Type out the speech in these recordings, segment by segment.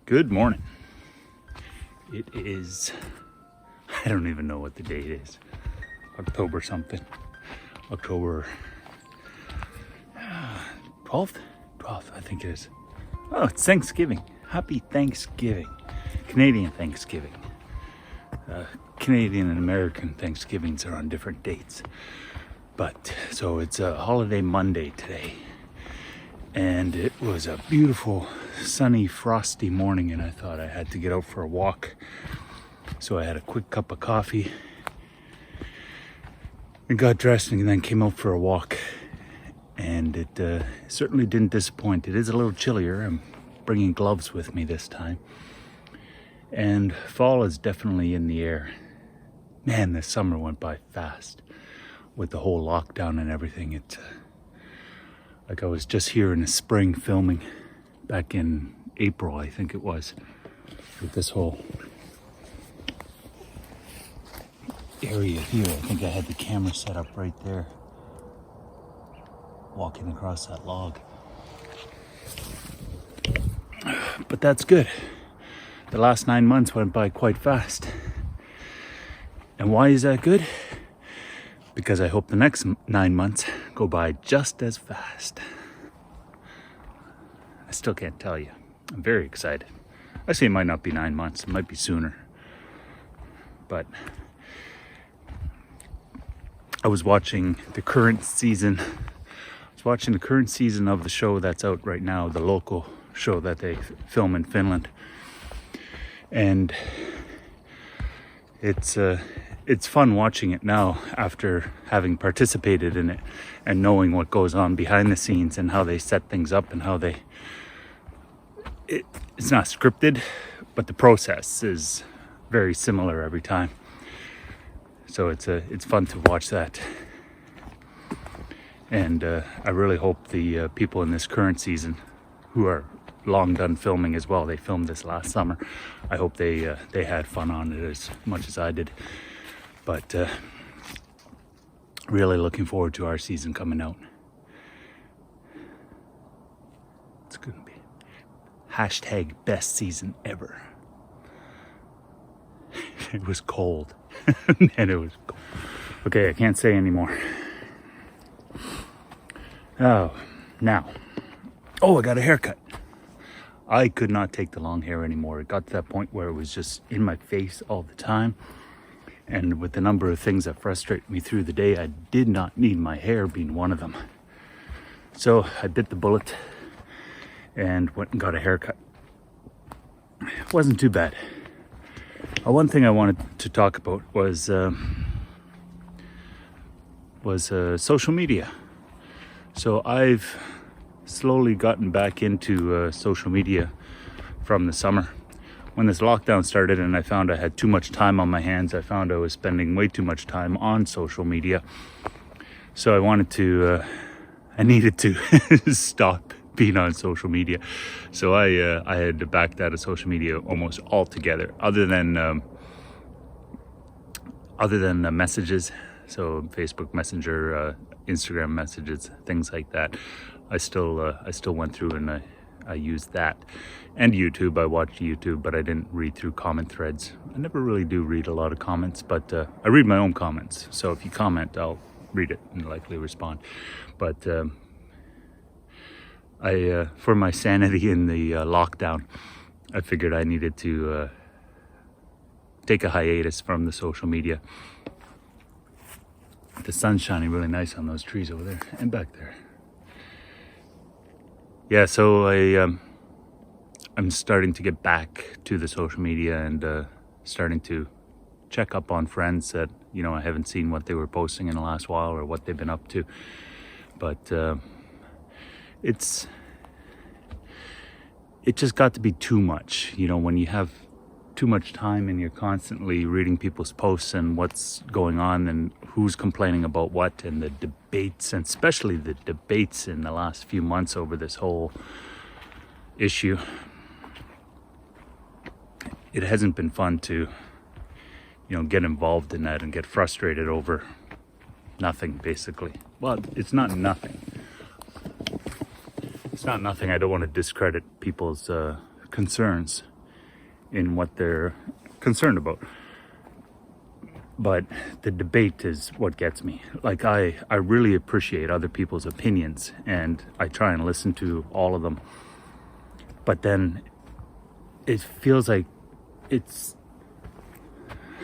Good morning. It is, I don't even know what the date is. October something. October 12th? 12th, I think it is. Oh, it's Thanksgiving. Happy Thanksgiving. Canadian Thanksgiving. Canadian and American Thanksgivings are on different dates. But, so it's a holiday Monday today. And it was a beautiful, sunny, frosty morning, and I thought I had to get out for a walk. So I had a quick cup of coffee and got dressed and then came out for a walk. And it certainly didn't disappoint. It is a little chillier. I'm bringing gloves with me this time. And fall is definitely in the air. Man, this summer went by fast with the whole lockdown and everything. It's like I was just here in the spring filming back in April, I think it was, with this whole area here. I think I had the camera set up right there, walking across that log. But that's good. The last 9 months went by quite fast. And why is that good? Because I hope the next 9 months go by just as fast. I still can't tell you. I'm very excited. Actually, it might not be 9 months. It might be sooner. But I was watching the current season. Of the show that's out right now, the local show that they film in Finland. And it's fun watching it now after having participated in it and knowing what goes on behind the scenes and how they set things up and how it's not scripted, but the process is very similar every time. So it's fun to watch that. And I really hope the people in this current season who are long done filming as well, they filmed this last summer, I hope they had fun on it as much as I did. But really looking forward to our season coming out. It's going to be hashtag best season ever. It was cold. And it was cold. Okay, I can't say anymore. Oh, now. Oh, I got a haircut. I could not take the long hair anymore. It got to that point where it was just in my face all the time. And with the number of things that frustrate me through the day, I did not need my hair being one of them. So I bit the bullet and went and got a haircut. It wasn't too bad. One thing I wanted to talk about was social media. So I've slowly gotten back into social media from the summer. When this lockdown started and I found I had too much time on my hands, I found I was spending way too much time on social media. So I needed to stop being on social media. So I had to back out of social media almost altogether, other than messages. So Facebook Messenger, Instagram messages, things like that. I still went through and I used that. And YouTube, I watched YouTube, but I didn't read through comment threads. I never really do read a lot of comments, but I read my own comments. So if you comment, I'll read it and likely respond. But for my sanity in the lockdown, I figured I needed to take a hiatus from the social media. The sun's shining really nice on those trees over there and back there. Yeah, so I'm starting to get back to the social media and starting to check up on friends that, I haven't seen what they were posting in the last while or what they've been up to. But it just got to be too much, when you have too much time and you're constantly reading people's posts and what's going on and who's complaining about what, and the debates, and especially the debates in the last few months over this whole issue. It hasn't been fun to, get involved in that and get frustrated over nothing, basically. Well, it's not nothing. It's not nothing. I don't want to discredit people's concerns. in what they're concerned about. But the debate is what gets me. Like, I really appreciate other people's opinions, and I try and listen to all of them. But then it feels like it's...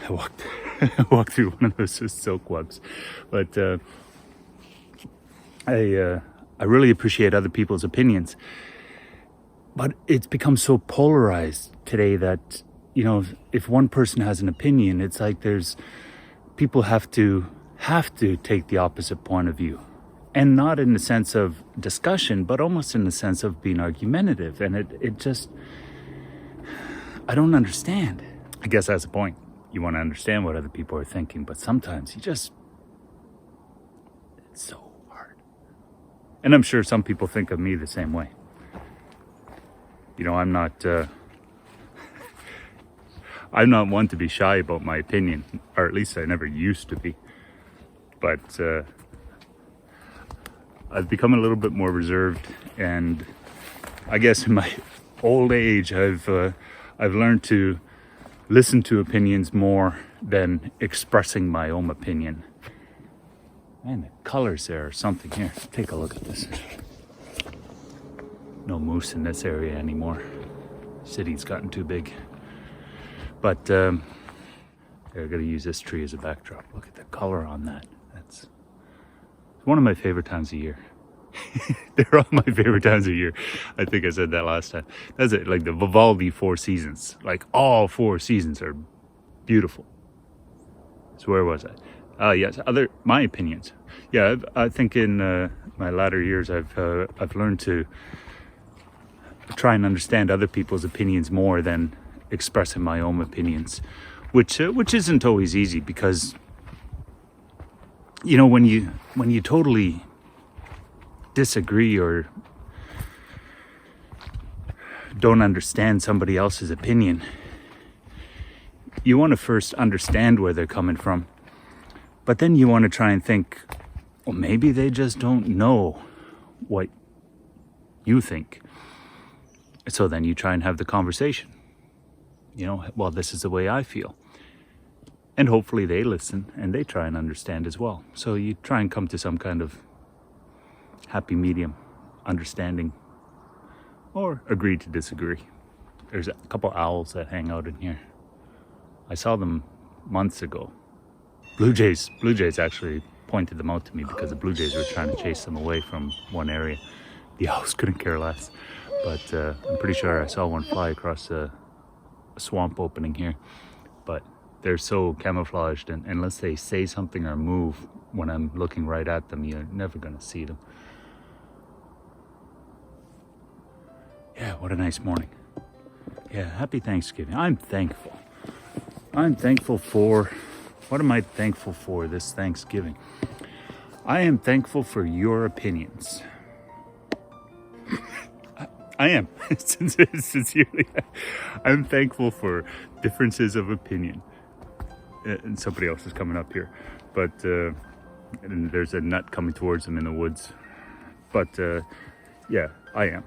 I walked through one of those silk webs. But I really appreciate other people's opinions. But it's become so polarized today that, you know, if one person has an opinion, it's like people have to take the opposite point of view. And not in the sense of discussion, but almost in the sense of being argumentative. And it just, I don't understand. I guess that's the point. You want to understand what other people are thinking, but sometimes it's so hard. And I'm sure some people think of me the same way. You know, I'm not one to be shy about my opinion, or at least I never used to be. But I've become a little bit more reserved, and I guess in my old age, I've learned to listen to opinions more than expressing my own opinion. Man, the colors there are something. Here, take a look at this. No moose in this area anymore. City's gotten too big. But they're gonna use this tree as a backdrop. Look at the color on that. That's one of my favorite times of year. They're all my favorite times of year. I think I said that last time. That's it, like the Vivaldi 4 seasons. Like all 4 seasons are beautiful. So where was I? Yes, my opinions. Yeah, I think in my latter years, I've learned to try and understand other people's opinions more than expressing my own opinions, which isn't always easy, because, you know, when you totally disagree or don't understand somebody else's opinion, you want to first understand where they're coming from, but then you want to try and think, well, maybe they just don't know what you think. So then you try and have the conversation. You know, well, this is the way I feel. And hopefully they listen and they try and understand as well. So you try and come to some kind of happy medium, understanding, or agree to disagree. There's a couple owls that hang out in here. I saw them months ago. Blue Jays actually pointed them out to me, because the blue jays were trying to chase them away from one area. The owls couldn't care less. But I'm pretty sure I saw one fly across a swamp opening here. But they're so camouflaged, and unless they say something or move when I'm looking right at them, you're never going to see them. Yeah, what a nice morning. Yeah, happy Thanksgiving. I'm thankful. What am I thankful for this Thanksgiving? I am thankful for your opinions. I am. Sincerely. I'm thankful for differences of opinion. And somebody else is coming up here. But and there's a nut coming towards them in the woods. But yeah, I am.